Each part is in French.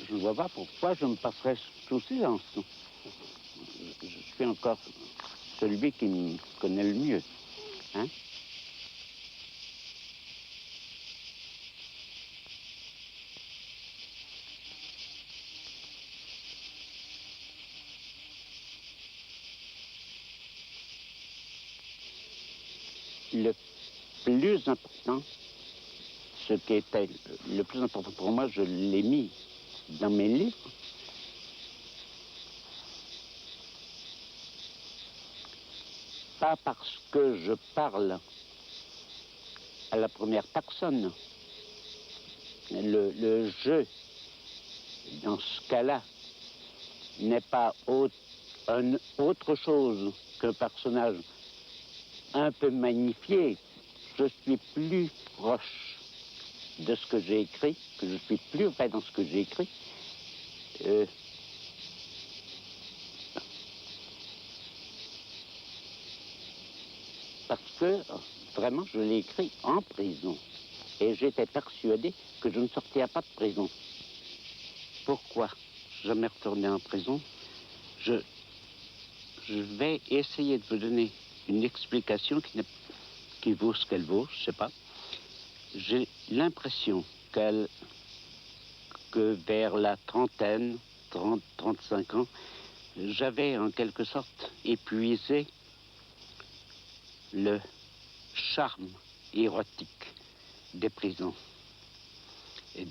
je ne vois pas pourquoi je me passerais sous silence. Je suis encore celui qui me connaît le mieux. Hein? Le plus important, ce qui était le plus important pour moi, je l'ai mis dans mes livres. Pas parce que je parle à la première personne. Le jeu, dans ce cas-là, n'est pas autre chose qu'un personnage un peu magnifié. Je suis plus proche de ce que j'ai écrit, que je suis plus vrai dans ce que j'ai écrit. Parce que, vraiment, je l'ai écrit en prison. Et j'étais persuadé que je ne sortirais pas de prison. Pourquoi jamais retourner en prison? Je vais essayer de vous donner une explication qui vaut ce qu'elle vaut, je ne sais pas. J'ai l'impression que vers la trentaine, 35 ans, j'avais en quelque sorte épuisé le charme érotique des prisons. Et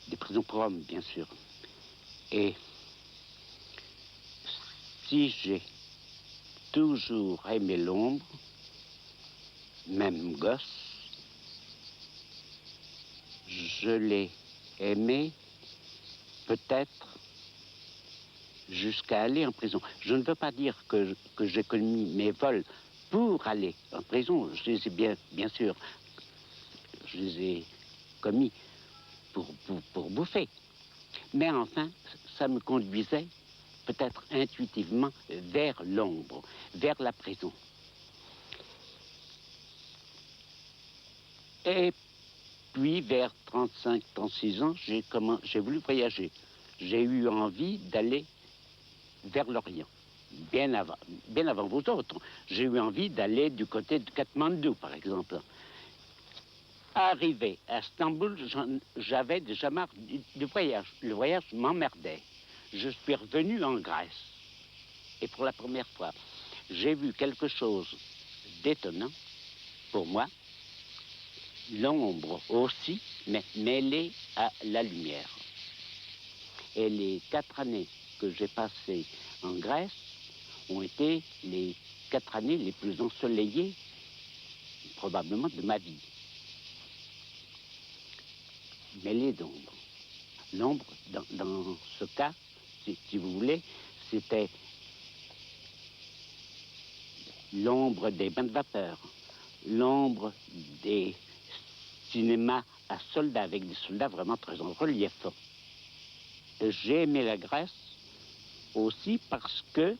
des prisons pour hommes, bien sûr. Et si j'ai toujours aimé l'ombre, même gosse, je l'ai aimé peut-être jusqu'à aller en prison. Je ne veux pas dire que j'ai commis mes vols pour aller en prison. Je les ai bien sûr, je les ai commis pour bouffer. Mais enfin, ça me conduisait peut-être intuitivement vers l'ombre, vers la prison. Et puis, vers 35-36 ans, j'ai voulu voyager. J'ai eu envie d'aller vers l'Orient, bien avant vous autres. J'ai eu envie d'aller du côté de Katmandou, par exemple. Arrivé à Istanbul, j'avais déjà marre du voyage. Le voyage m'emmerdait. Je suis revenu en Grèce. Et pour la première fois, j'ai vu quelque chose d'étonnant pour moi. L'ombre aussi, mais mêlée à la lumière. Et les 4 années que j'ai passées en Grèce ont été les 4 années les plus ensoleillées, probablement, de ma vie. Mêlée d'ombre. L'ombre, dans ce cas, si vous voulez, c'était l'ombre des bains de vapeur, l'ombre des cinémas à soldats, avec des soldats vraiment très en relief. J'ai aimé la Grèce aussi parce que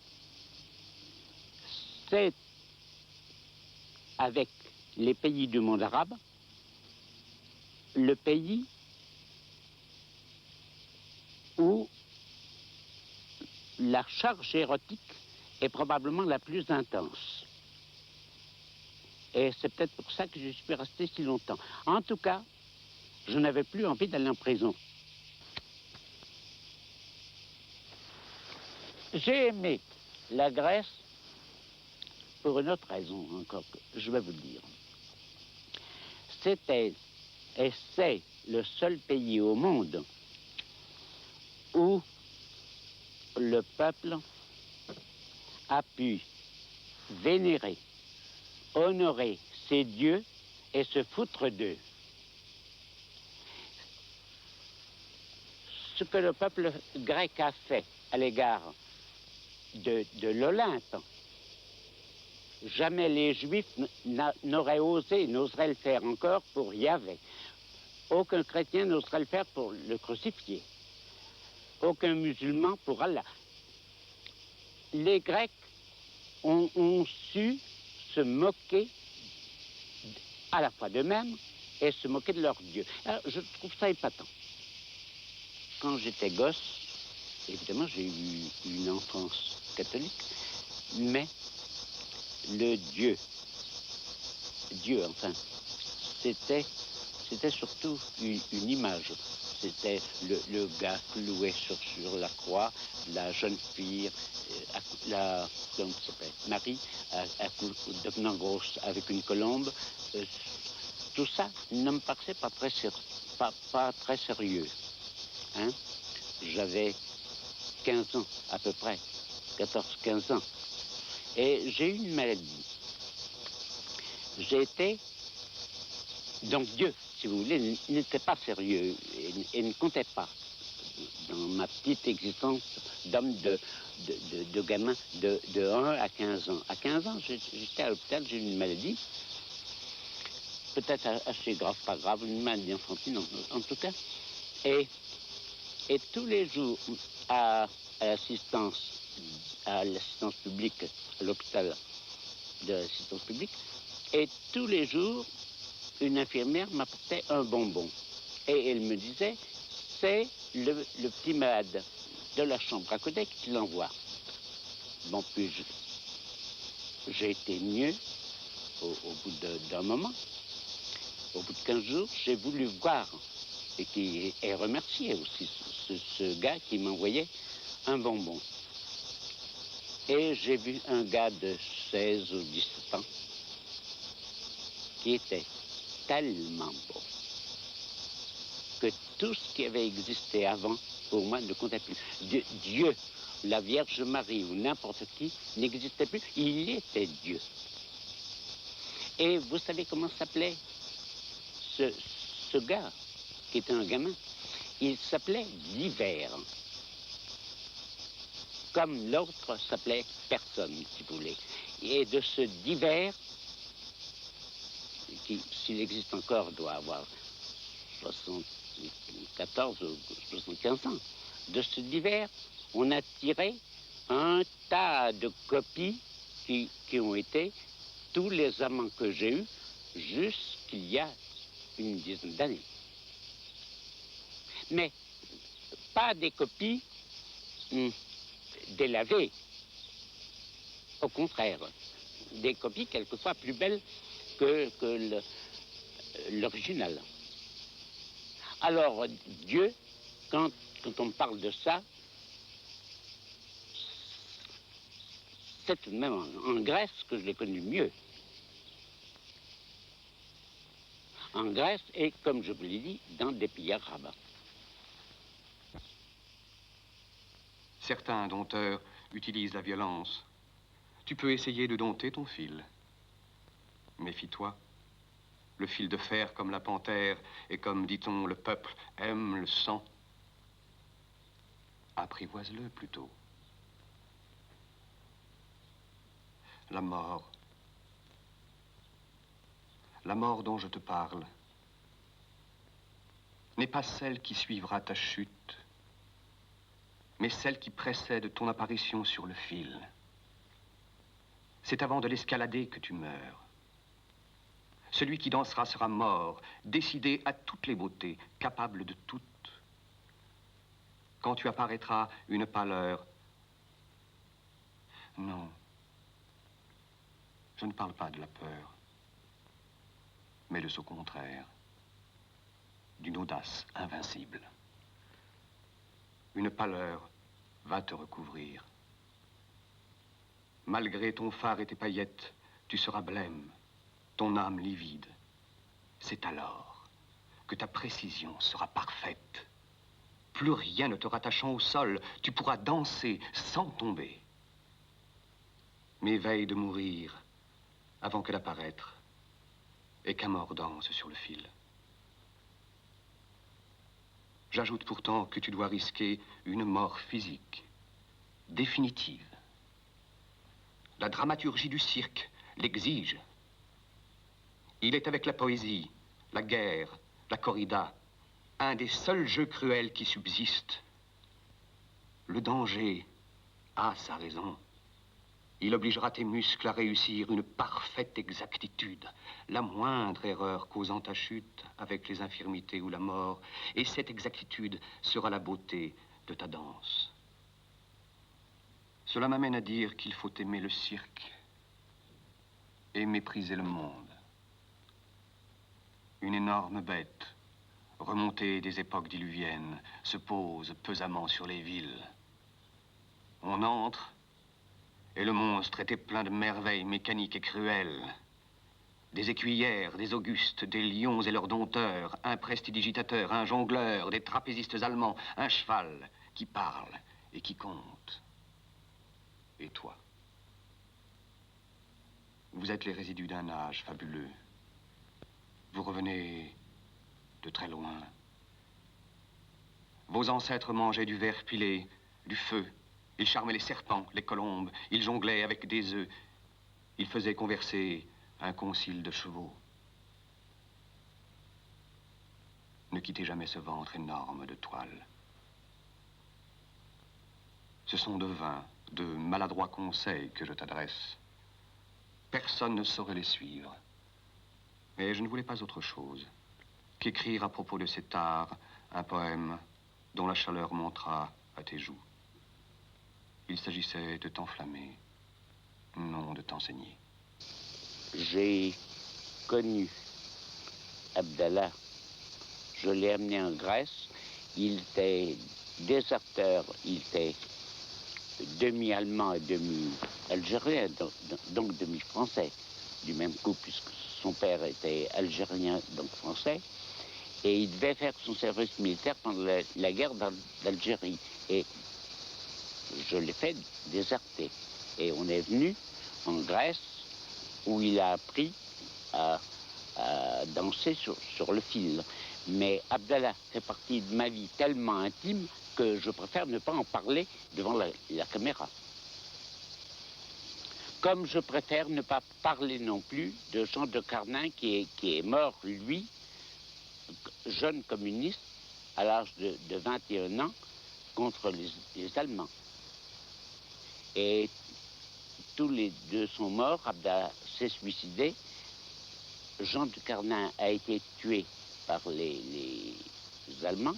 c'est avec les pays du monde arabe le pays où la charge érotique est probablement la plus intense. Et c'est peut-être pour ça que je suis resté si longtemps. En tout cas, je n'avais plus envie d'aller en prison. J'ai aimé la Grèce pour une autre raison encore, que je vais vous le dire. C'était et c'est le seul pays au monde où le peuple a pu vénérer, honorer ses dieux et se foutre d'eux. Ce que le peuple grec a fait à l'égard de l'Olympe, jamais les Juifs n'auraient osé, n'oseraient le faire encore pour Yahvé. Aucun chrétien n'oserait le faire pour le crucifié. Aucun musulman pour Allah. Les Grecs ont su se moquer à la fois d'eux-mêmes et se moquer de leur Dieu. Alors, je trouve ça épatant. quand j'étais gosse, évidemment, j'ai eu une enfance catholique, mais le Dieu, enfin, c'était surtout une image. C'était le gars cloué sur la croix, la jeune fille, comment ça s'appelle, Marie, devenant grosse avec une colombe. Tout ça ne me paraissait pas très sérieux. Hein? J'avais 15 ans à peu près, 14-15 ans. Et j'ai eu une maladie. Donc Dieu, si vous voulez, n'était pas sérieux et ne comptait pas dans ma petite existence d'homme de gamin de 1 à 15 ans. À 15 ans, j'étais à l'hôpital, j'ai eu une maladie, peut-être assez grave, pas grave, une maladie enfantine en tout cas. Et tous les jours, à l'assistance publique, à l'hôpital de l'assistance publique, et tous les jours, une infirmière m'apportait un bonbon. Et elle me disait, c'est le petit malade de la chambre à côté qui te l'envoie. Bon, puis j'ai été mieux au bout d'un moment. Au bout de 15 jours, j'ai voulu voir et remercier aussi ce gars qui m'envoyait un bonbon. Et j'ai vu un gars de 16 ou 17 ans qui était tellement beau que tout ce qui avait existé avant, pour moi, ne comptait plus. Dieu, la Vierge Marie ou n'importe qui n'existait plus. Il était Dieu. Et vous savez comment s'appelait ce gars qui était un gamin? Il s'appelait l'hiver. Comme l'autre s'appelait personne, si vous voulez. Et de ce d'hiver, qui, s'il existe encore, doit avoir 74 ou 75 ans. De ce d'hiver, on a tiré un tas de copies qui ont été tous les amants que j'ai eus jusqu'il y a une dizaine d'années. Mais pas des copies délavées. Au contraire, des copies quelquefois plus belles que l'original. Alors, Dieu, quand on parle de ça, c'est tout de même en Grèce que je l'ai connu mieux. En Grèce et, comme je vous l'ai dit, dans des pays arabes. Certains dompteurs utilisent la violence. Tu peux essayer de dompter ton fil. Méfie-toi. Le fil de fer comme la panthère et comme, dit-on, le peuple aime le sang. Apprivoise-le plutôt. La mort dont je te parle, n'est pas celle qui suivra ta chute, mais celle qui précède ton apparition sur le fil. C'est avant de l'escalader que tu meurs. Celui qui dansera sera mort, décidé à toutes les beautés, capable de toutes. Quand tu apparaîtras, une pâleur. Non, je ne parle pas de la peur, mais de ce contraire, d'une audace invincible. Une pâleur va te recouvrir. Malgré ton phare et tes paillettes, tu seras blême, ton âme livide. C'est alors que ta précision sera parfaite. Plus rien ne te rattachant au sol, tu pourras danser sans tomber. Mais veille de mourir avant que d'apparaître et qu'un mort danse sur le fil. J'ajoute pourtant que tu dois risquer une mort physique, définitive. La dramaturgie du cirque l'exige. Il est avec la poésie, la guerre, la corrida, un des seuls jeux cruels qui subsistent. Le danger a sa raison. Il obligera tes muscles à réussir une parfaite exactitude, la moindre erreur causant ta chute avec les infirmités ou la mort, et cette exactitude sera la beauté de ta danse. Cela m'amène à dire qu'il faut aimer le cirque et mépriser le monde. Une énorme bête, remontée des époques diluviennes, se pose pesamment sur les villes. On entre, et le monstre était plein de merveilles mécaniques et cruelles. Des écuyères, des augustes, des lions et leurs dompteurs, un prestidigitateur, un jongleur, des trapézistes allemands, un cheval qui parle et qui compte. Et toi? Vous êtes les résidus d'un âge fabuleux. Vous revenez de très loin. Vos ancêtres mangeaient du verre pilé, du feu. Ils charmaient les serpents, les colombes. Ils jonglaient avec des œufs. Ils faisaient converser un concile de chevaux. Ne quittez jamais ce ventre énorme de toile. Ce sont de vains, de maladroits conseils que je t'adresse. Personne ne saurait les suivre. Mais je ne voulais pas autre chose qu'écrire à propos de cet art un poème dont la chaleur montera à tes joues. Il s'agissait de t'enflammer, non de t'enseigner. J'ai connu Abdallah. Je l'ai amené en Grèce. Il était déserteur, il était demi-allemand et demi-algérien, donc demi-français, du même coup, puisque son père était algérien, donc français. Et il devait faire son service militaire pendant la guerre d'Algérie. Et je l'ai fait déserter. Et on est venu en Grèce, où il a appris à danser sur le fil. Mais Abdallah fait partie de ma vie tellement intime que je préfère ne pas en parler devant la caméra. Comme je préfère ne pas parler non plus de Jean de Carnin qui est mort, lui, jeune communiste, à l'âge de 21 ans, contre les Allemands. Et tous les deux sont morts. Abdallah s'est suicidé. Jean de Carnin a été tué par les Allemands.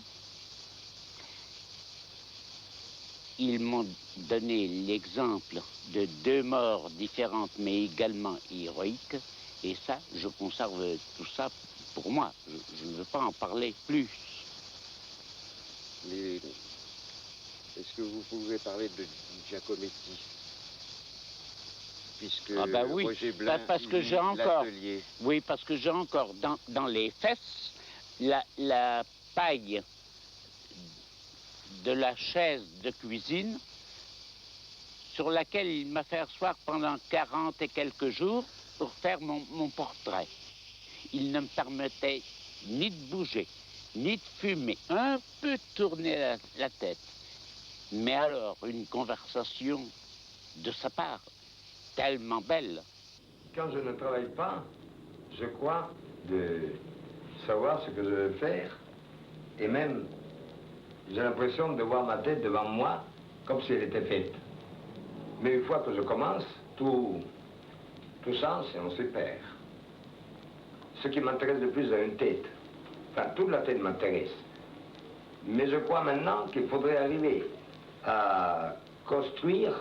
Ils m'ont donné l'exemple de deux morts différentes mais également héroïques. Et ça, je conserve tout ça pour moi. Je ne veux pas en parler plus. Mais est-ce que vous pouvez parler de Giacometti? Puisque ah ben oui, Roger Blin, parce que j'ai encore, oui, parce que j'ai encore dans les fesses la paille de la chaise de cuisine sur laquelle il m'a fait asseoir pendant 40 et quelques jours pour faire mon portrait. Il ne me permettait ni de bouger, ni de fumer, un peu tourner la tête. Mais alors, une conversation de sa part, tellement belle. Quand je ne travaille pas, je crois de savoir ce que je veux faire. Et même, j'ai l'impression de voir ma tête devant moi comme si elle était faite. Mais une fois que je commence, tout change et on se perd. Ce qui m'intéresse le plus, c'est une tête. Enfin, toute la tête m'intéresse. Mais je crois maintenant qu'il faudrait arriver à construire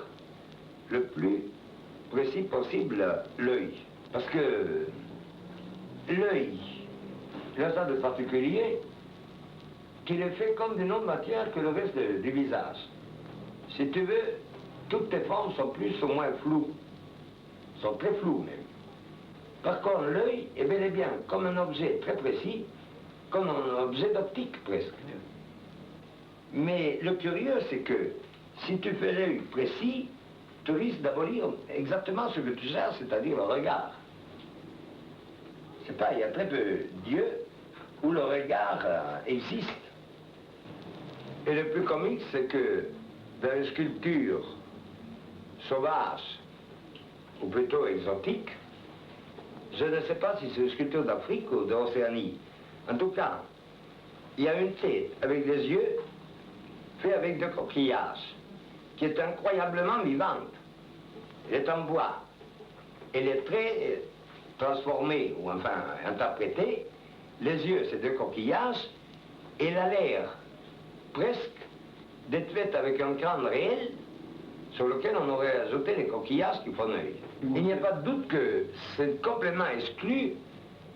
le plus précis possible l'œil. Parce que l'œil, il a ça de particulier qu'il est fait comme d'une autre matière que le reste du visage. Si tu veux, toutes tes formes sont plus ou moins floues, sont très floues même. Par contre, l'œil est bel et bien comme un objet très précis, comme un objet d'optique presque. Mais le curieux, c'est que si tu fais l'œil précis, tu risques d'abolir exactement ce que tu cherches, c'est-à-dire le regard. C'est pas, il y a très peu d'yeux où le regard existe. Et le plus comique, c'est que dans une sculpture sauvage, ou plutôt exotique, je ne sais pas si c'est une sculpture d'Afrique ou d'Océanie. En tout cas, il y a une tête avec des yeux faits avec de coquillages, qui est incroyablement vivante. il est en bois. Et les traits transformés, ou enfin interprétés, les yeux, c'est deux coquillages, et il a l'air presque d'être fait avec un crâne réel sur lequel on aurait ajouté les coquillages qui font œil. Il n'y a pas de doute que c'est complètement exclu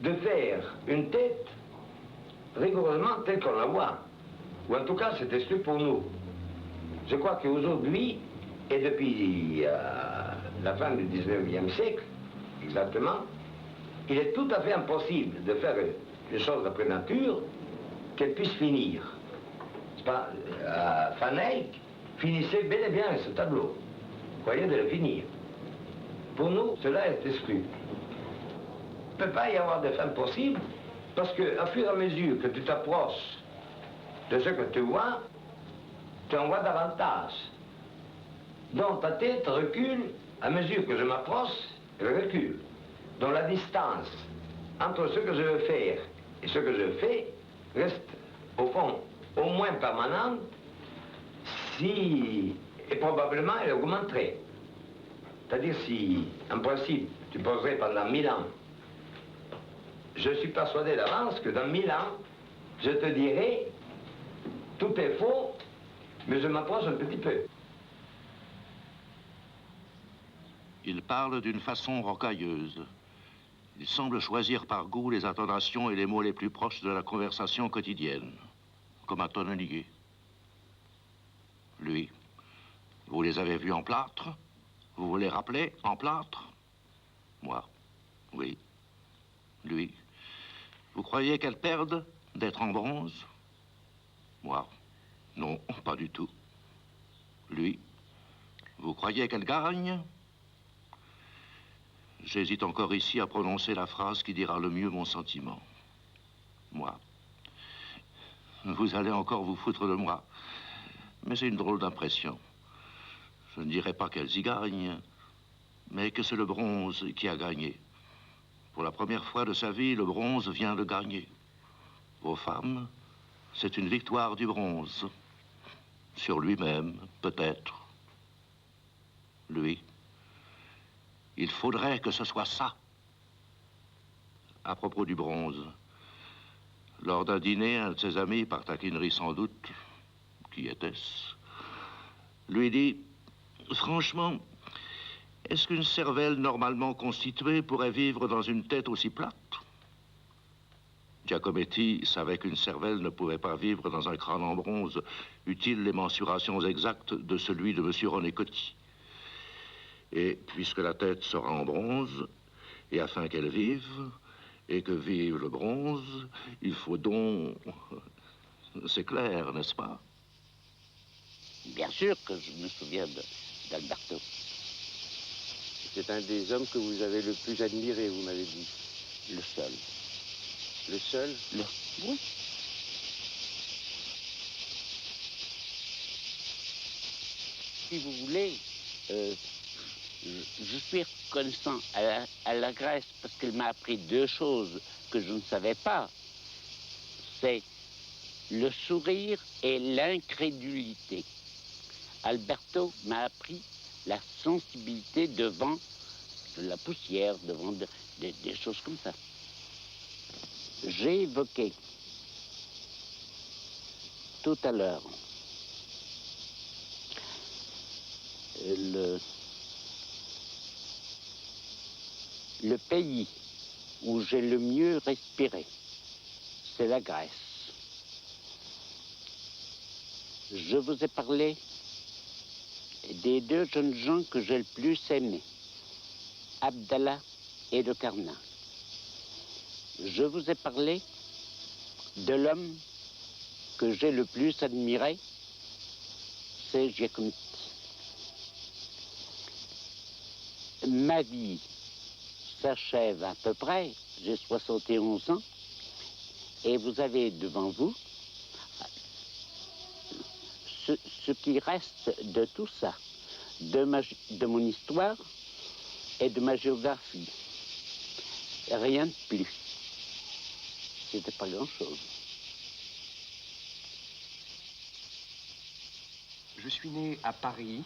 de faire une tête rigoureusement telle qu'on la voit. Ou en tout cas, c'est exclu pour nous. Je crois qu'aujourd'hui, et depuis la fin du 19e siècle, exactement, il est tout à fait impossible de faire une chose d'après nature qu'elle puisse finir. C'est pas, Van Eyck finissait bel et bien ce tableau. Croyez de le finir. Pour nous, cela est exclu. Il ne peut pas y avoir de fin possible, parce qu'à fur et à mesure que tu t'approches de ce que tu vois, tu en vois davantage. Donc ta tête recule à mesure que je m'approche, elle recule. Donc la distance entre ce que je veux faire et ce que je fais reste, au fond, au moins permanente, si, et probablement elle augmenterait. C'est-à-dire si, en principe, tu poserais pendant 1000 ans, je suis persuadé d'avance que dans 1000 ans, je te dirai, tout est faux, mais je m'approche un petit peu. Il parle d'une façon rocailleuse. Il semble choisir par goût les intonations et les mots les plus proches de la conversation quotidienne, comme un tonnelier. Lui, vous les avez vus en plâtre? Vous vous les rappelez en plâtre? Moi, oui. Lui, vous croyez qu'elles perdent d'être en bronze? Moi, non, pas du tout. Lui, vous croyez qu'elles gagnent? J'hésite encore ici à prononcer la phrase qui dira le mieux mon sentiment. Moi. Vous allez encore vous foutre de moi. Mais c'est une drôle d'impression. Je ne dirais pas qu'elles y gagnent, mais que c'est le bronze qui a gagné. Pour la première fois de sa vie, le bronze vient de gagner. Aux femmes, c'est une victoire du bronze. Sur lui-même, peut-être. Lui. Il faudrait que ce soit ça. À propos du bronze, lors d'un dîner, un de ses amis, par taquinerie sans doute, qui était-ce, lui dit, franchement, est-ce qu'une cervelle normalement constituée pourrait vivre dans une tête aussi plate? Giacometti savait qu'une cervelle ne pouvait pas vivre dans un crâne en bronze, eût-il les mensurations exactes de celui de M. René Coty. Et puisque la tête sera en bronze, et afin qu'elle vive, et que vive le bronze, il faut donc... C'est clair, n'est-ce pas? Bien sûr que je me souviens d'Alberto. C'est un des hommes que vous avez le plus admiré, vous m'avez dit. Le seul. Le seul? Oui. Si vous voulez, je suis reconnaissant à la Grèce parce qu'elle m'a appris deux choses que je ne savais pas. C'est le sourire et l'incrédulité. Alberto m'a appris la sensibilité devant de la poussière, devant des choses comme ça. J'ai évoqué tout à l'heure le pays où j'ai le mieux respiré, c'est la Grèce. Je vous ai parlé des deux jeunes gens que j'ai le plus aimés, Abdallah et de Carnat. Je vous ai parlé de l'homme que j'ai le plus admiré, c'est Giacometti. Ma vie s'achève à peu près, j'ai 71 ans, et vous avez devant vous ce qui reste de tout ça, de mon histoire et de ma géographie. Rien de plus. C'était pas grand-chose. Je suis né à Paris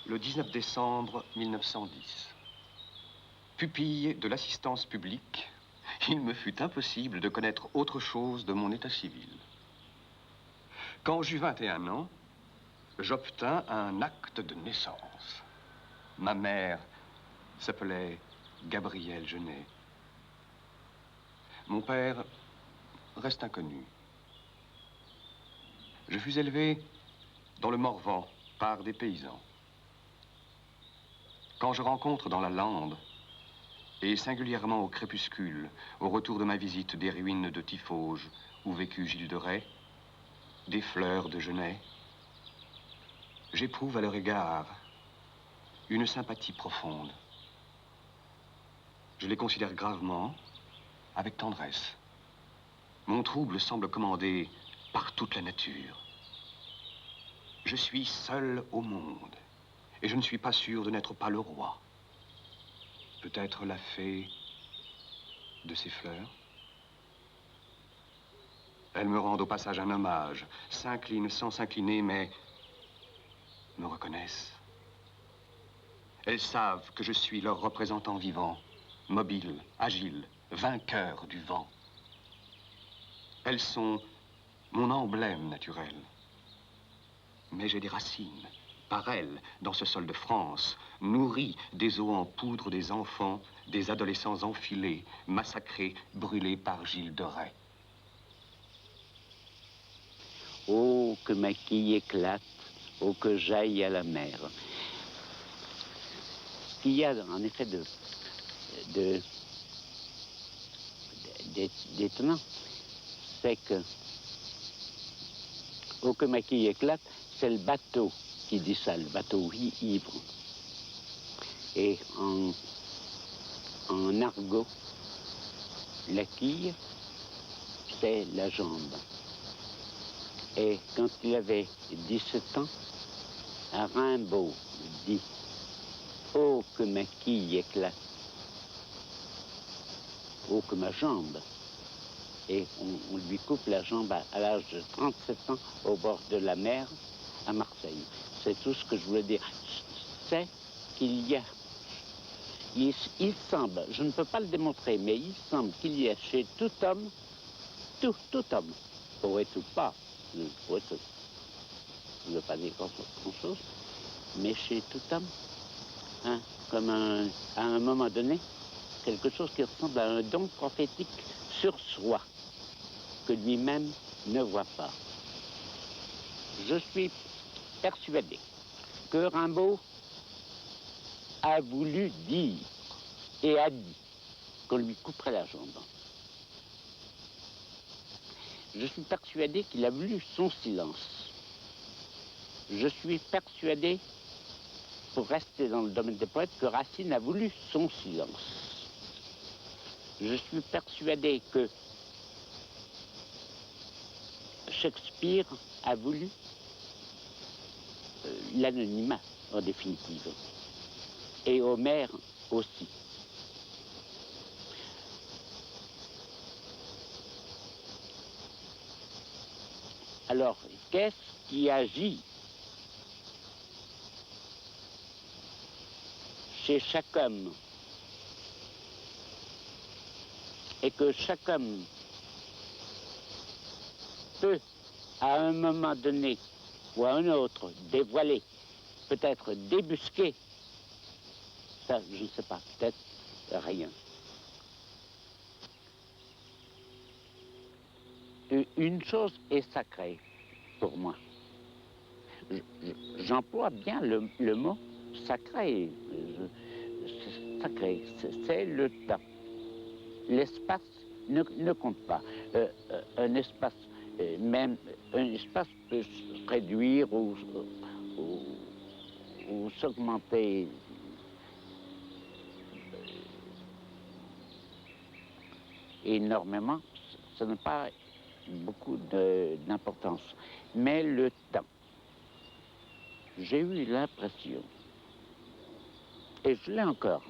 le 19 décembre 1910. Pupille de l'assistance publique, il me fut impossible de connaître autre chose de mon état civil. Quand j'eus 21 ans, j'obtins un acte de naissance. Ma mère s'appelait Gabrielle Genet. Mon père reste inconnu. Je fus élevé dans le Morvan par des paysans. Quand je rencontre dans la lande, et singulièrement au crépuscule, au retour de ma visite des ruines de Tiffauges, où vécut Gilles de Rais, des fleurs de Genêt, j'éprouve à leur égard une sympathie profonde. Je les considère gravement, avec tendresse. Mon trouble semble commandé par toute la nature. Je suis seul au monde, et je ne suis pas sûr de n'être pas le roi. Peut-être la fée de ces fleurs. Elles me rendent au passage un hommage, s'inclinent sans s'incliner, mais me reconnaissent. Elles savent que je suis leur représentant vivant, mobile, agile, vainqueur du vent. Elles sont mon emblème naturel. Mais j'ai des racines. Par elles, dans ce sol de France, nourri des eaux en poudre des enfants, des adolescents enfilés, massacrés, brûlés par Gilles de Rais. Oh, que ma quille éclate, oh, que j'aille à la mer. Ce qu'il y a en effet d'étonnant, c'est que oh, que ma quille éclate, c'est le bateau qui dit ça, le bateau ivre. Et en argot, la quille, c'est la jambe. Et quand il avait 17 ans, Rimbaud dit « Oh, que ma quille éclate, oh, que ma jambe !» Et on lui coupe la jambe à l'âge de 37 ans au bord de la mer à Marseille. C'est tout ce que je voulais dire. C'est qu'il y a, il semble, je ne peux pas le démontrer, mais il semble qu'il y a chez tout homme, tout homme, poète ou pas, poète, je ne veux pas dire grand-chose, mais chez tout homme, hein, comme à un moment donné, quelque chose qui ressemble à un don prophétique sur soi, que lui-même ne voit pas. Je suis persuadé que Rimbaud a voulu dire et a dit qu'on lui couperait la jambe. Je suis persuadé qu'il a voulu son silence. Je suis persuadé, pour rester dans le domaine des poètes, que Racine a voulu son silence. Je suis persuadé que Shakespeare a voulu l'anonymat, en définitive. Et Homère aussi. Alors, qu'est-ce qui agit chez chaque homme et que chaque homme peut, à un moment donné ou à un autre, dévoiler, peut-être débusquer, ça, je ne sais pas, peut-être rien. Une chose est sacrée pour moi. J'emploie bien le mot sacré. Sacré, c'est le temps. L'espace ne compte pas. Un espace, même un espace peut se réduire ou s'augmenter. Énormément, ça n'a pas beaucoup d'importance. Mais le temps, j'ai eu l'impression, et je l'ai encore,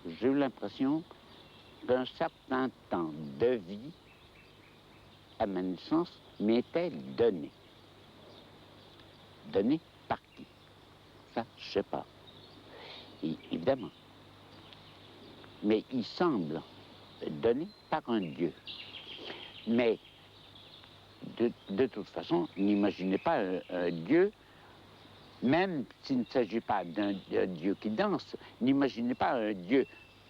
j'ai eu l'impression qu'un certain temps de vie, à ma naissance, m'était donné. Donné par qui? Ça, je sais pas. Évidemment. Mais il semble donné par un Dieu. Mais de toute façon, n'imaginez pas un Dieu, même s'il ne s'agit pas d'un Dieu qui danse, n'imaginez pas un Dieu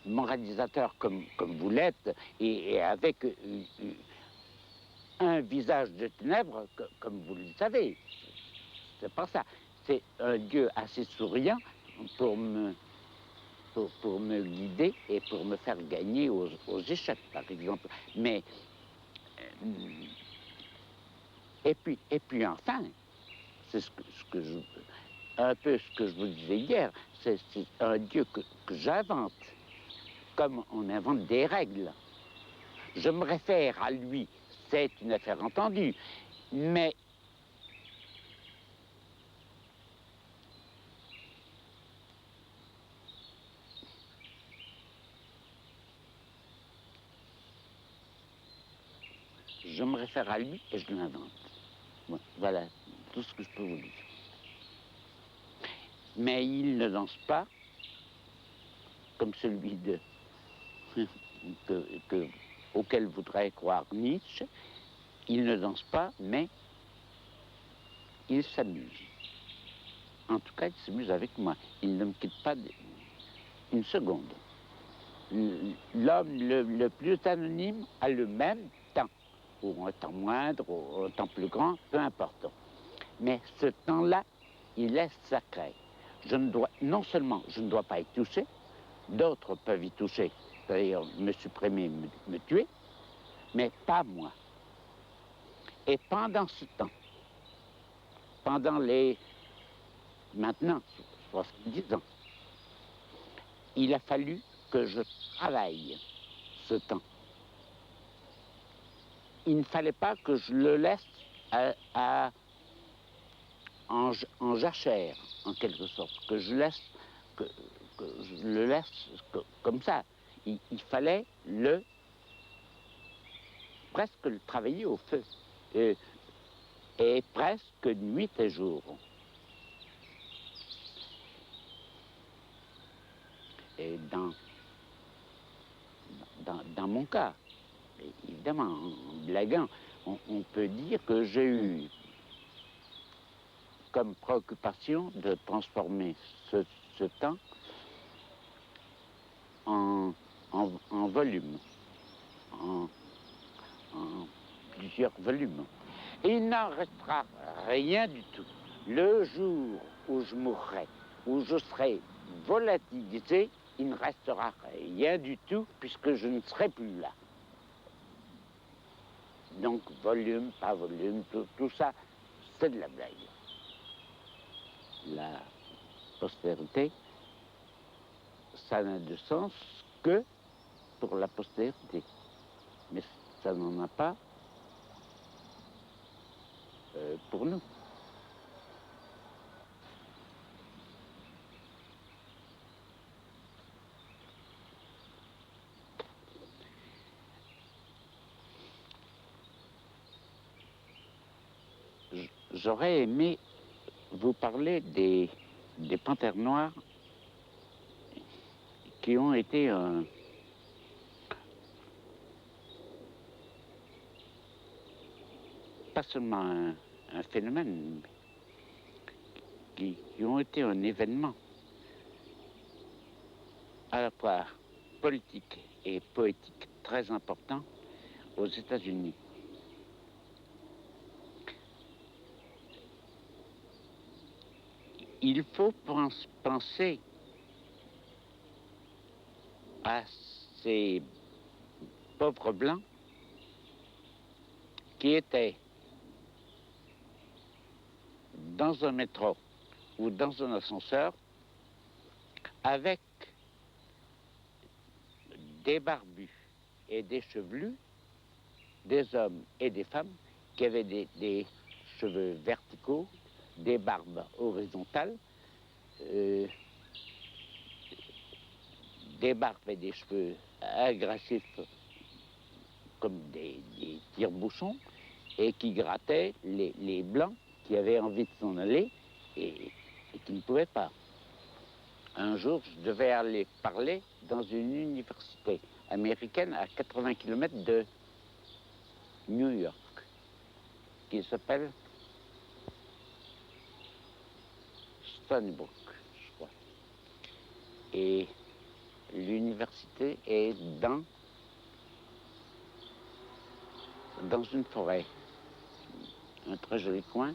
moralisateur comme vous l'êtes, et avec un visage de ténèbres comme vous le savez. C'est pas ça. C'est un Dieu assez souriant pour me guider et pour me faire gagner aux échecs, par exemple. Mais et puis enfin, c'est un peu ce que je vous disais hier, c'est un Dieu que j'invente, comme on invente des règles. Je me réfère à lui, c'est une affaire entendue, mais je me réfère à lui et je l'invente. Voilà tout ce que je peux vous dire. Mais il ne danse pas comme celui auquel voudrait croire Nietzsche. Il ne danse pas, mais il s'amuse. En tout cas, il s'amuse avec moi. Il ne me quitte pas une seconde. L'homme le plus anonyme a le même temps, ou un temps moindre, ou un temps plus grand, peu importe. Mais ce temps-là, il est sacré. Non seulement je ne dois pas y toucher, d'autres peuvent y toucher, c'est-à-dire me supprimer, me tuer, mais pas moi. Et pendant ce temps, pendant maintenant, 70 ans, il a fallu que je travaille ce temps. Il ne fallait pas que je le laisse en jachère, en quelque sorte, que je le laisse comme ça. Il fallait presque le travailler au feu, et presque nuit et jour. Et dans mon cas, évidemment, en blaguant, on peut dire que j'ai eu comme préoccupation de transformer ce temps en volume, en plusieurs volumes. Et il n'en restera rien du tout. Le jour où je mourrai, où je serai volatilisé, il ne restera rien du tout puisque je ne serai plus là. Donc volume, pas volume, tout ça, c'est de la blague. La postérité, ça n'a de sens que pour la postérité. Mais ça n'en a pas pour nous. J'aurais aimé vous parler des panthères noires qui ont été pas seulement un phénomène, qui ont été un événement à la fois politique et poétique très important aux États-Unis. Il faut penser à ces pauvres blancs qui étaient dans un métro ou dans un ascenseur avec des barbus et des chevelus, des hommes et des femmes qui avaient des cheveux verticaux, des barbes horizontales, des barbes et des cheveux agressifs comme des tire-bouchons, et qui grattaient les blancs qui avaient envie de s'en aller, et et qui ne pouvaient pas. Un jour, je devais aller parler dans une université américaine à 80 km de New York, qui s'appelle Stony Brook, je crois. Et l'université est dans une forêt, un très joli coin.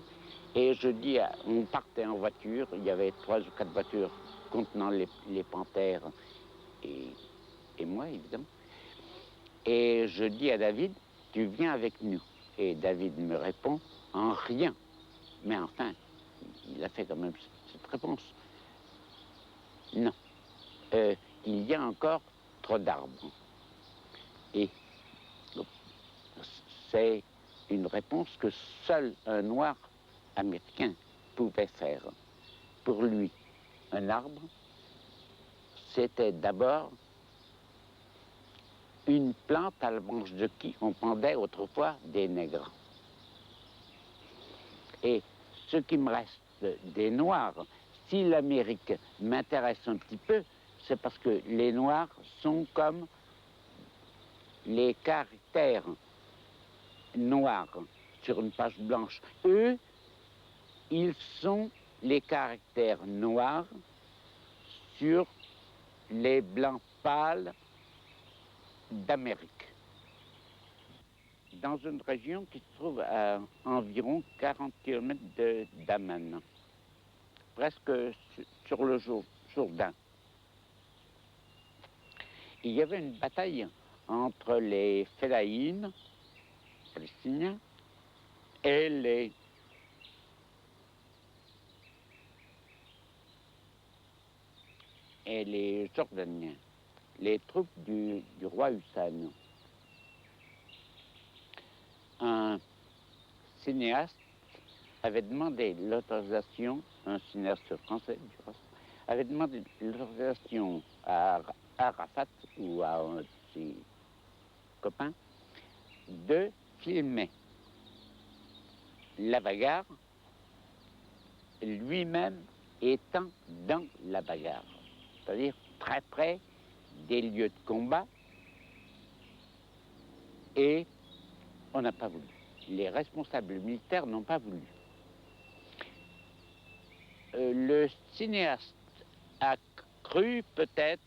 Et je dis, on partait en voiture, il y avait 3 ou 4 voitures contenant les panthères et moi, évidemment. Et je dis à David, tu viens avec nous. Et David me répond, en rien. Mais enfin, il a fait quand même cette réponse. Non. Il y a encore trop d'arbres. Et c'est une réponse que seul un noir américain pouvait faire. Pour lui, un arbre, c'était d'abord une plante à la branche de qui on pendait autrefois des nègres. Et ce qui me reste des Noirs, si l'Amérique m'intéresse un petit peu, c'est parce que les Noirs sont comme les caractères noirs sur une page blanche. Eux, ils sont les caractères noirs sur les blancs pâles d'Amérique. Dans une région qui se trouve à environ 40 km d'Amman, presque sur le Jourdain. Il y avait une bataille entre les Fedaïnes, palestiniens, et les Jordaniens, les troupes du roi Hussein. Un cinéaste avait demandé l'autorisation, un cinéaste français du reste, avait demandé l'autorisation à Arafat ou à un de ses copains de filmer la bagarre, lui-même étant dans la bagarre, c'est-à-dire très près des lieux de combat, et on n'a pas voulu. Les responsables militaires n'ont pas voulu. Le cinéaste a cru peut-être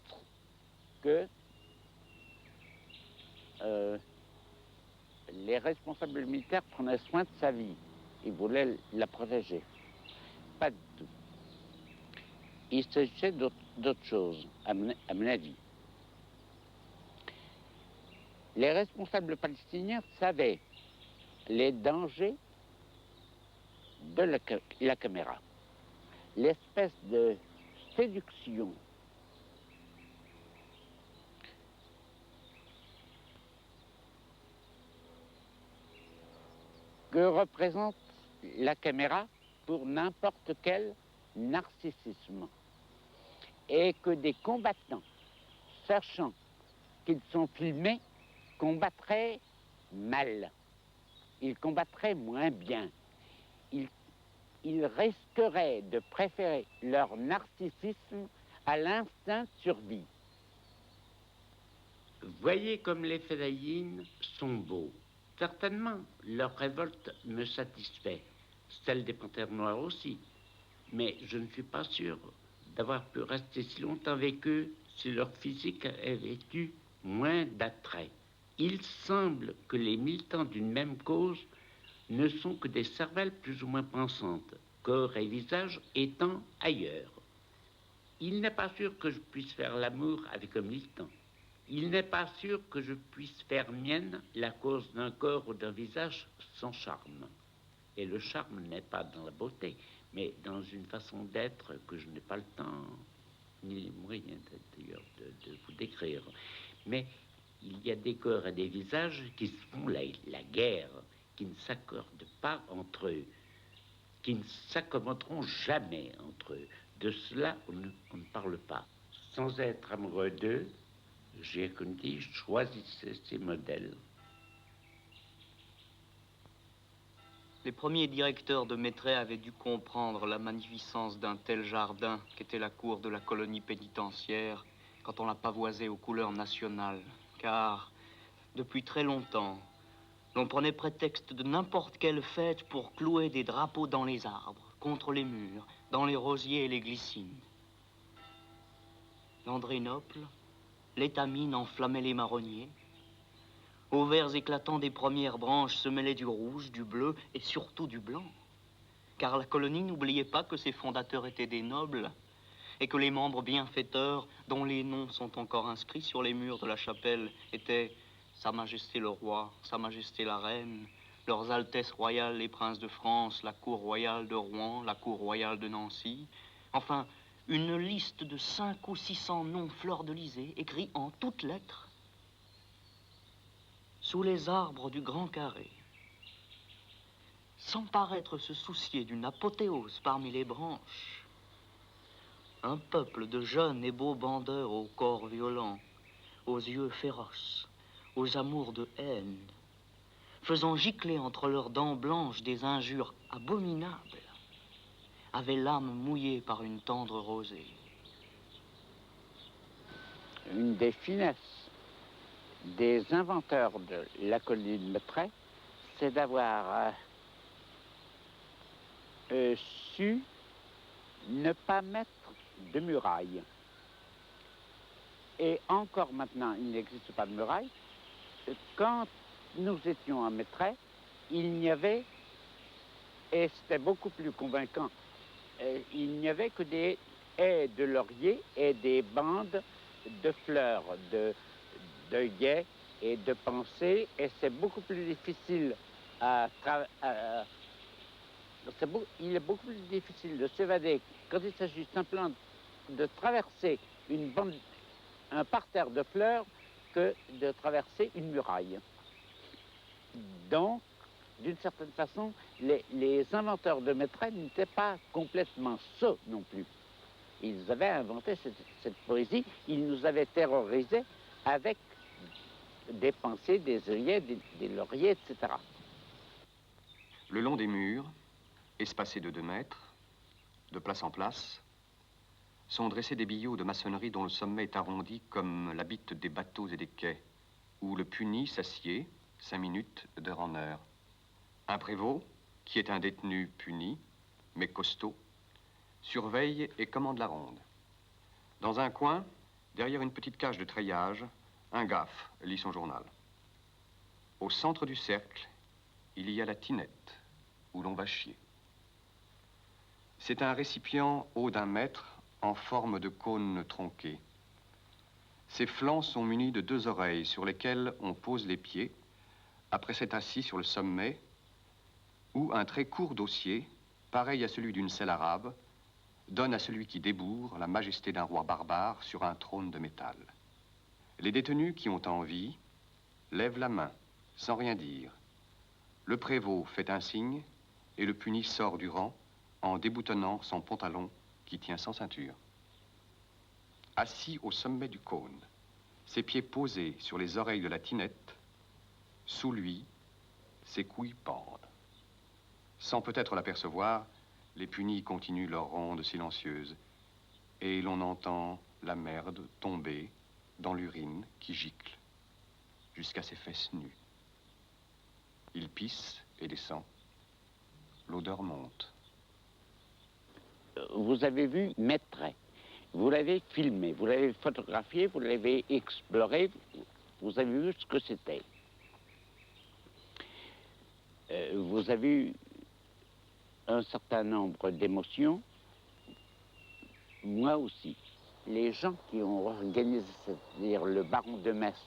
que les responsables militaires prenaient soin de sa vie. Ils voulaient la protéger. Pas du tout. Il s'agissait d'autre chose, à mon avis. Les responsables palestiniens savaient les dangers de la caméra. L'espèce de séduction que représente la caméra pour n'importe quel narcissisme. Et que des combattants, sachant qu'ils sont filmés, combattraient mal. Ils combattraient moins bien. Ils risqueraient de préférer leur narcissisme à l'instinct de survie. Voyez comme les Fedaïnes sont beaux. Certainement, leur révolte me satisfait, celle des Panthères Noires aussi. Mais je ne suis pas sûr d'avoir pu rester si longtemps avec eux si leur physique avait eu moins d'attrait. Il semble que les militants d'une même cause ne sont que des cervelles plus ou moins pensantes, corps et visage étant ailleurs. Il n'est pas sûr que je puisse faire l'amour avec un militant. Il n'est pas sûr que je puisse faire mienne la cause d'un corps ou d'un visage sans charme. Et le charme n'est pas dans la beauté, mais dans une façon d'être que je n'ai pas le temps, ni les moyens d'ailleurs de vous décrire. Mais il y a des corps et des visages qui se font la guerre, qui ne s'accordent pas entre eux, qui ne s'accommoderont jamais entre eux. De cela, on ne parle pas. Sans être amoureux d'eux, j'ai comme dit, choisissez ces modèles. Les premiers directeurs de Mettray avaient dû comprendre la magnificence d'un tel jardin qu'était la cour de la colonie pénitentiaire quand on la pavoisait aux couleurs nationales. Car, depuis très longtemps, l'on prenait prétexte de n'importe quelle fête pour clouer des drapeaux dans les arbres, contre les murs, dans les rosiers et les glycines. L'Andrénople, l'étamine enflammait les marronniers. Aux verts éclatants des premières branches se mêlait du rouge, du bleu et surtout du blanc. Car la colonie n'oubliait pas que ses fondateurs étaient des nobles et que les membres bienfaiteurs, dont les noms sont encore inscrits sur les murs de la chapelle, étaient Sa Majesté le Roi, Sa Majesté la Reine, Leurs Altesses royales les princes de France, la cour royale de Rouen, la cour royale de Nancy. Enfin, une liste de 500 ou 600 noms fleur-de-lysée écrits en toutes lettres sous les arbres du Grand Carré, sans paraître se soucier d'une apothéose parmi les branches. Un peuple de jeunes et beaux bandeurs au corps violent, aux yeux féroces, aux amours de haine, faisant gicler entre leurs dents blanches des injures abominables, avait l'âme mouillée par une tendre rosée. Une des finesses des inventeurs de la colonie de Mettray, c'est d'avoir su ne pas mettre de muraille. Et encore maintenant, il n'existe pas de muraille. Quand nous étions à Mettray, il n'y avait, et c'était beaucoup plus convaincant, il n'y avait que des haies de laurier et des bandes de fleurs, d'œillets et de pensées, et c'est beaucoup plus difficile il est beaucoup plus difficile de s'évader quand il s'agit simplement de traverser un parterre de fleurs que de traverser une muraille. Donc, d'une certaine façon, les inventeurs de Mettray n'étaient pas complètement sots non plus. Ils avaient inventé cette poésie, ils nous avaient terrorisés avec des pensées, des œillets, des lauriers, etc. Le long des murs, espacés de 2 mètres, de place en place, sont dressés des billots de maçonnerie dont le sommet est arrondi comme la bite des bateaux et des quais, où le puni s'assied 5 minutes d'heure en heure. Un prévôt, qui est un détenu puni, mais costaud, surveille et commande la ronde. Dans un coin, derrière une petite cage de treillage, un gaffe lit son journal. Au centre du cercle, il y a la tinette, où l'on va chier. C'est un récipient haut d'1 mètre, en forme de cône tronqué. Ses flancs sont munis de 2 oreilles sur lesquelles on pose les pieds, après s'être assis sur le sommet, où un très court dossier, pareil à celui d'une selle arabe, donne à celui qui débourre la majesté d'un roi barbare sur un trône de métal. Les détenus qui ont envie lèvent la main, sans rien dire. Le prévôt fait un signe et le puni sort du rang en déboutonnant son pantalon qui tient sans ceinture. Assis au sommet du cône, ses pieds posés sur les oreilles de la tinette, sous lui, ses couilles pendent. Sans peut-être l'apercevoir, les punis continuent leur ronde silencieuse et l'on entend la merde tomber dans l'urine qui gicle jusqu'à ses fesses nues. Il pisse et descend. L'odeur monte. Vous avez vu Mettray, vous l'avez filmé, vous l'avez photographié, vous l'avez exploré, vous avez vu ce que c'était. Vous avez eu un certain nombre d'émotions, moi aussi. Les gens qui ont organisé, c'est-à-dire le baron de Metz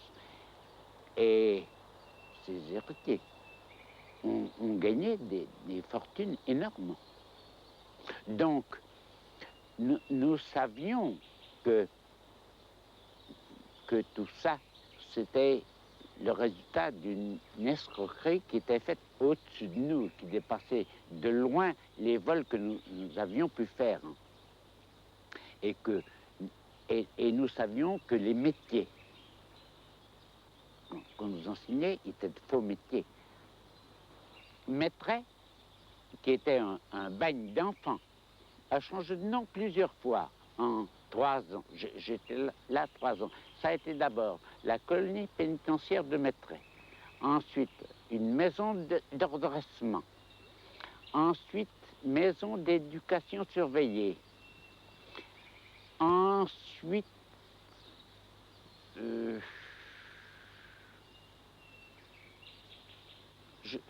et ses héritiers, ont gagné des fortunes énormes. Donc, nous savions que tout ça, c'était le résultat d'une escroquerie qui était faite au-dessus de nous, qui dépassait de loin les vols que nous avions pu faire. Et nous savions que les métiers qu'on nous enseignait étaient de faux métiers. Mettray qui était un bagne d'enfants, a changé de nom plusieurs fois en 3 ans. J'étais là 3 ans. Ça a été d'abord la colonie pénitentiaire de Mettray. Ensuite, une maison de redressement. Ensuite, maison d'éducation surveillée. Ensuite,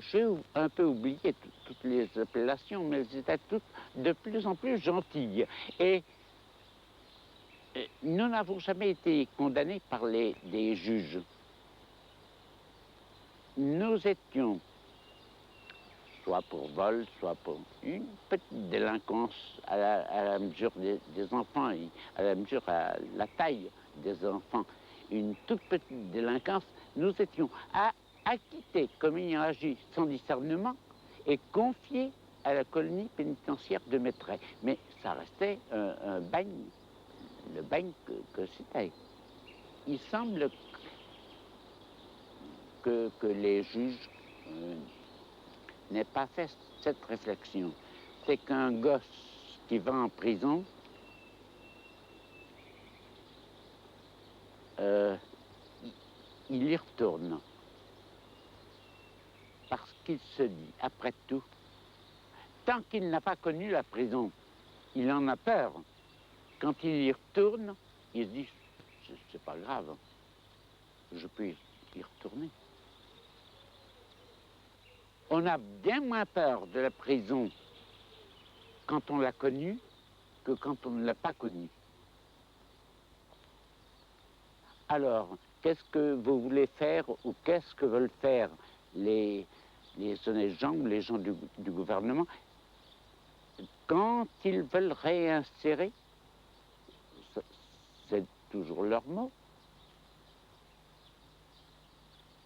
j'ai un peu oublié toutes les appellations, mais elles étaient toutes de plus en plus gentilles. Et nous n'avons jamais été condamnés par des juges. Nous étions soit pour vol, soit pour une petite délinquance à la mesure des enfants, à la mesure, à la taille des enfants, une toute petite délinquance. Nous étions acquittés comme ayant agi sans discernement et confiés à la colonie pénitentiaire de Mettray. Mais ça restait un bagne, le bagne que c'était. Il semble que les juges n'aient pas fait cette réflexion. C'est qu'un gosse qui va en prison, il y retourne. Parce qu'il se dit, après tout, tant qu'il n'a pas connu la prison, il en a peur. Quand il y retourne, il se dit, c'est pas grave, je peux y retourner. On a bien moins peur de la prison quand on l'a connue que quand on ne l'a pas connue. Alors, qu'est-ce que vous voulez faire ou qu'est-ce que veulent faire les honnêtes gens ou les gens du gouvernement quand ils veulent réinsérer, c'est toujours leur mot,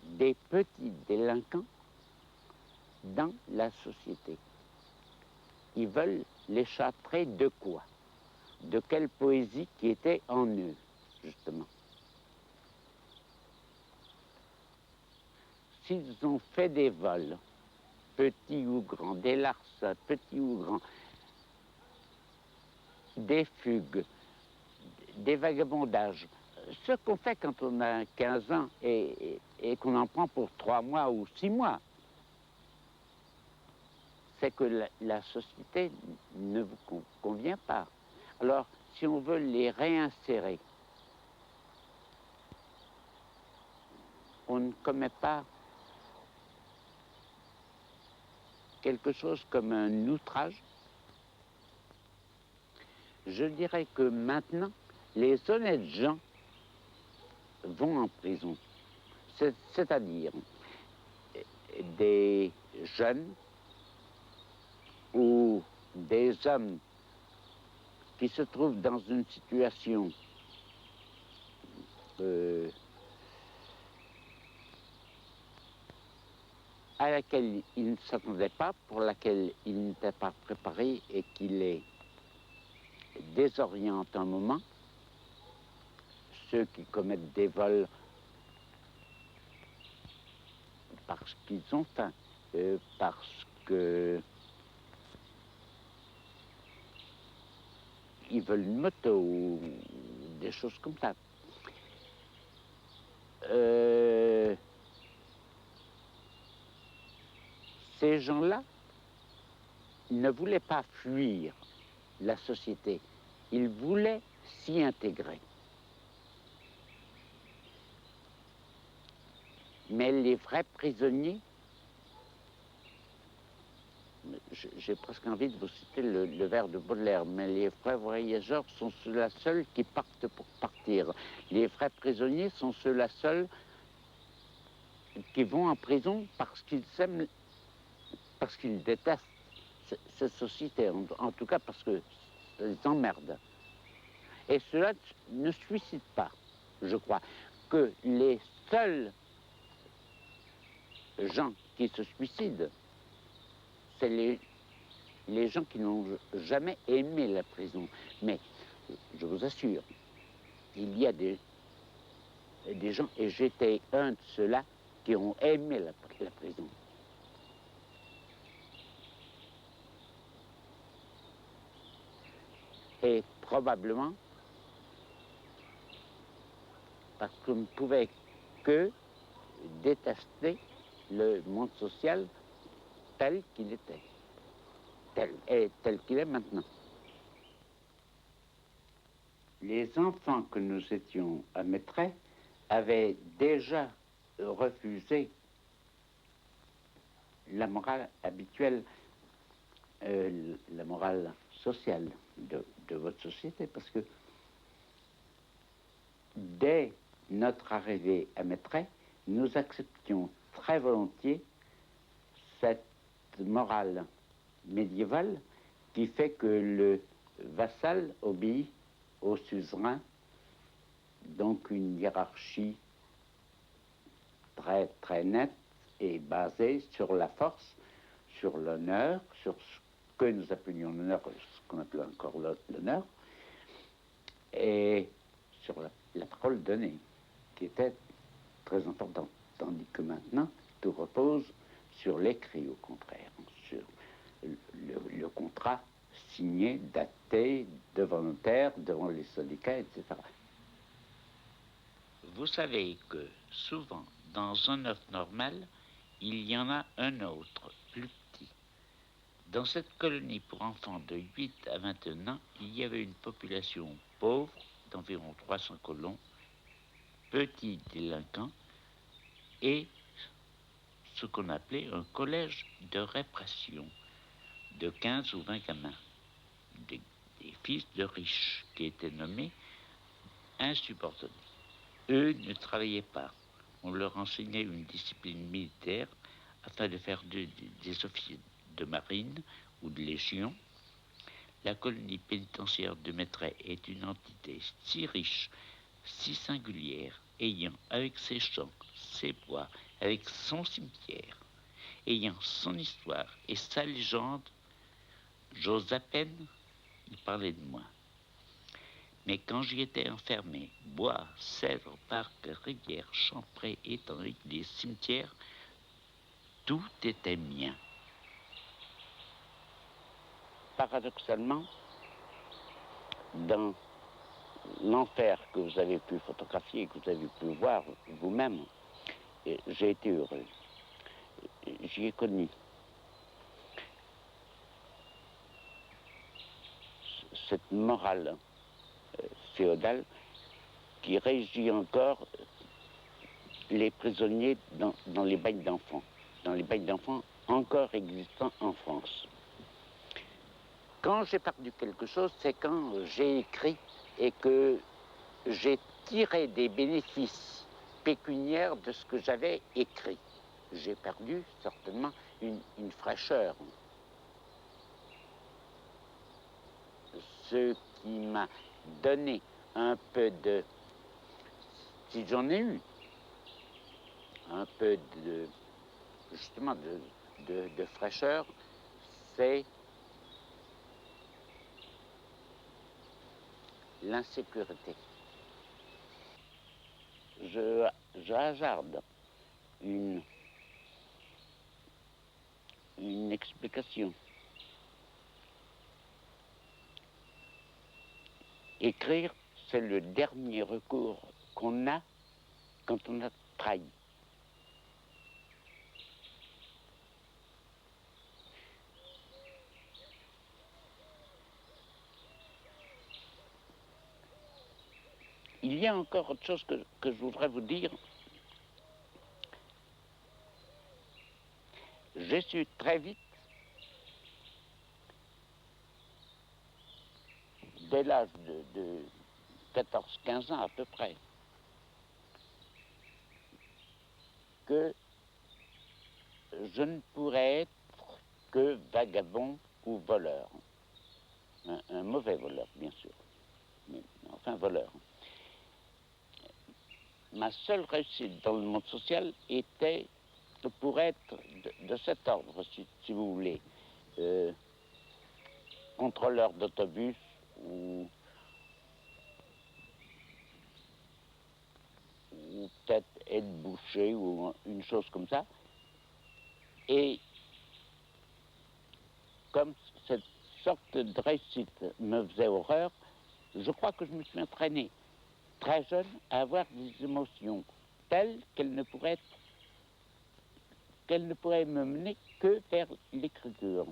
des petits délinquants dans la société. Ils veulent les châtrer de quoi? De quelle poésie qui était en eux, justement. S'ils ont fait des vols, petits ou grands, des larcins, petits ou grands, des fugues, des vagabondages, ce qu'on fait quand on a 15 ans et qu'on en prend pour 3 mois ou 6 mois, c'est que la société ne vous convient pas. Alors, si on veut les réinsérer, on ne commet pas quelque chose comme un outrage. Je dirais que maintenant, les honnêtes gens vont en prison. C'est-à-dire des jeunes ou des hommes qui se trouvent dans une situation à laquelle ils ne s'attendaient pas, pour laquelle ils n'étaient pas préparés et qui les désorientent un moment. Ceux qui commettent des vols parce qu'ils ont faim, parce que ils veulent une moto ou des choses comme ça. Ces gens-là ne voulaient pas fuir la société, ils voulaient s'y intégrer. Mais les vrais prisonniers, j'ai presque envie de vous citer le vers de Baudelaire, mais les vrais voyageurs sont ceux-là seuls qui partent pour partir. Les vrais prisonniers sont ceux-là seuls qui vont en prison parce qu'ils aiment, parce qu'ils détestent cette société, en tout cas parce que ça les emmerde. Et cela ne suicide pas, je crois, que les seuls gens qui se suicident, c'est les gens qui n'ont jamais aimé la prison. Mais je vous assure, il y a des gens, et j'étais un de ceux-là, qui ont aimé la prison. Et probablement parce qu'on ne pouvait que détester le monde social tel qu'il était, tel qu'il est maintenant. Les enfants que nous étions à Mettray avaient déjà refusé la morale habituelle, la morale sociale de votre société, parce que dès notre arrivée à Mettray, nous acceptions très volontiers cette morale médiévale qui fait que le vassal obéit au suzerain, donc une hiérarchie très, très nette et basée sur la force, sur l'honneur, sur ce que nous appelions l'honneur, ce qu'on appelait encore l'honneur, et sur la parole donnée, qui était très importante. Tandis que maintenant, tout repose sur l'écrit, au contraire, sur le contrat signé, daté, devant notaire, devant les syndicats, etc. Vous savez que souvent, dans un œuf normal, il y en a un autre, plus petit. Dans cette colonie pour enfants de 8 à 21 ans, il y avait une population pauvre d'environ 300 colons, petits délinquants, et ce qu'on appelait un collège de répression de 15 ou 20 gamins, des fils de riches qui étaient nommés insubordonnés. Eux ne travaillaient pas. On leur enseignait une discipline militaire afin de faire des officiers de marine ou de légion. La colonie pénitentiaire de Mettray est une entité si riche, si singulière, ayant avec ses champs, ses bois, avec son cimetière, ayant son histoire et sa légende, j'ose à peine y parler de moi. Mais quand j'y étais enfermé, bois, cèdres, parcs, rivières, champs, prés, étangs, des cimetières, tout était mien. Paradoxalement, dans l'enfer que vous avez pu photographier, que vous avez pu voir vous-même, j'ai été heureux. J'y ai connu cette morale féodale qui régit encore les prisonniers dans les bagnes d'enfants encore existants en France. Quand j'ai perdu quelque chose, c'est quand j'ai écrit et que j'ai tiré des bénéfices pécuniaires de ce que j'avais écrit. J'ai perdu certainement une fraîcheur. Ce qui m'a donné un peu de, si j'en ai eu, un peu de, justement, de fraîcheur, c'est l'insécurité. Je hasarde une explication. Écrire, c'est le dernier recours qu'on a quand on a trahi. Il y a encore autre chose que je voudrais vous dire. J'ai su très vite, dès l'âge de 14-15 ans à peu près, que je ne pourrais être que vagabond ou voleur. Un mauvais voleur, bien sûr, mais enfin voleur. Ma seule réussite dans le monde social était pour être de cet ordre, si vous voulez, contrôleur d'autobus ou peut-être aide-boucher ou une chose comme ça. Et comme sorte de réussite me faisait horreur, je crois que je me suis entraîné très jeune à avoir des émotions telles qu'elles ne pourraient me mener que vers l'écriture.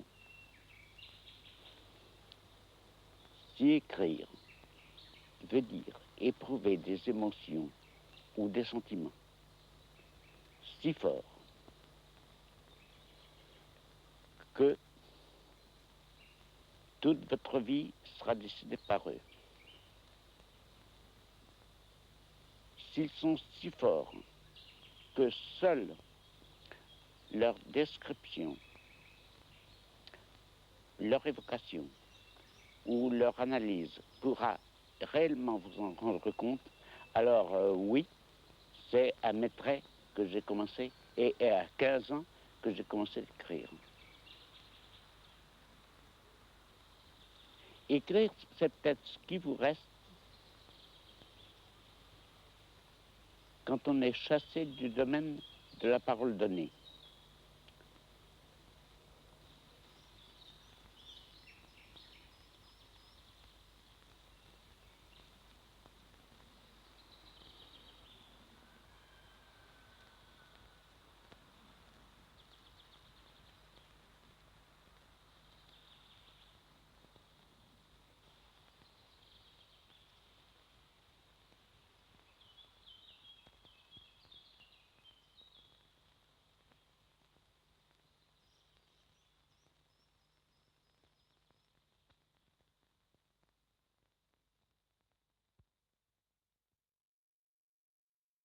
Si écrire veut dire éprouver des émotions ou des sentiments si forts que toute votre vie sera décidée par eux. S'ils sont si forts que seule leur description, leur évocation ou leur analyse pourra réellement vous en rendre compte, alors oui, c'est à mes traits que j'ai commencé, et à 15 ans que j'ai commencé à écrire. Écrire, c'est peut-être ce qui vous reste quand on est chassé du domaine de la parole donnée.